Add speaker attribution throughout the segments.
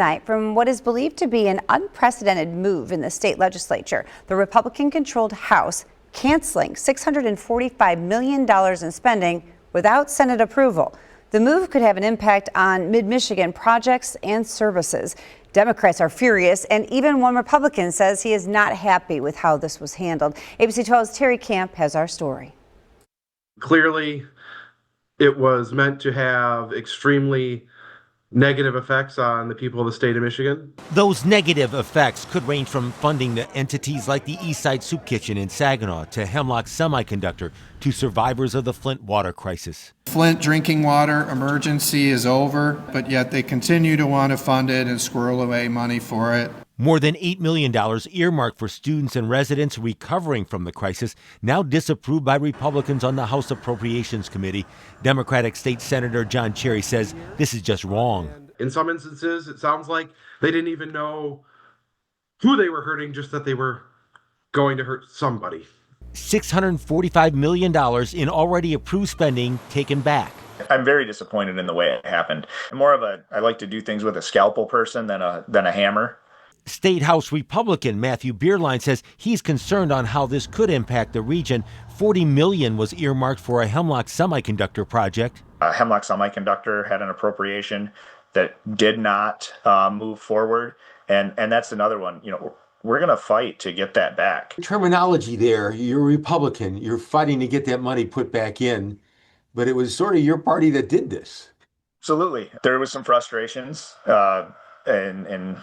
Speaker 1: Tonight, from what is believed to be an unprecedented move in the state legislature, the Republican-controlled House canceling $645 million in spending without Senate approval. The move could have an impact on mid-Michigan projects and services. Democrats are furious, and even one Republican says he is not happy with how this was handled. ABC 12's Terry Camp has our story.
Speaker 2: Clearly, it was meant to have extremely negative effects on the people of the state of Michigan.
Speaker 3: Those negative effects could range from funding the entities like the Eastside Soup Kitchen in Saginaw to Hemlock Semiconductor to survivors of the Flint Water Crisis.
Speaker 4: Flint drinking water emergency is over, but yet they continue to want to fund it and squirrel away money for it.
Speaker 3: More than $8 million earmarked for students and residents recovering from the crisis, now disapproved by Republicans on the House Appropriations Committee. Democratic State Senator John Cherry says this is just wrong.
Speaker 2: In some instances, it sounds like they didn't even know who they were hurting, just that they were going to hurt somebody.
Speaker 3: $645 million in already approved spending taken back.
Speaker 5: I'm very disappointed in the way it happened. I like to do things with a scalpel person than a hammer.
Speaker 3: State House Republican Matthew Bierlein says he's concerned on how this could impact the region. $40 million was earmarked for a Hemlock Semiconductor project.
Speaker 5: Hemlock Semiconductor had an appropriation that did not move forward, and that's another one. We're going to fight to get that back.
Speaker 6: Terminology there, you're a Republican, you're fighting to get that money put back in, but it was sort of your party that did this.
Speaker 5: Absolutely. There was some frustrations, and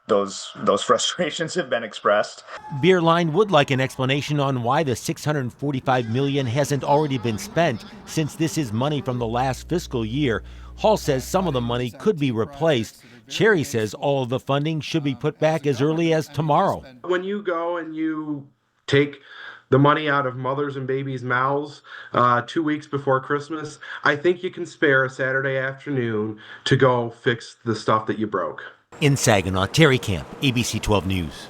Speaker 5: those frustrations have been expressed.
Speaker 3: Bierlein would like an explanation on why the $645 million hasn't already been spent, since this is money from the last fiscal year. Hall says some of the money could be replaced. Cherry says all of the funding should be put back as early as tomorrow.
Speaker 2: When you go and you take the money out of mothers and babies' mouths 2 weeks before Christmas, I think you can spare a Saturday afternoon to go fix the stuff that you broke.
Speaker 3: In Saginaw, Terry Camp, ABC 12 News.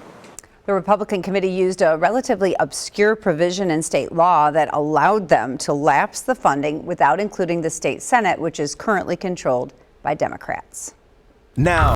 Speaker 1: The Republican committee used a relatively obscure provision in state law that allowed them to lapse the funding without including the state Senate, which is currently controlled by Democrats.
Speaker 3: Now.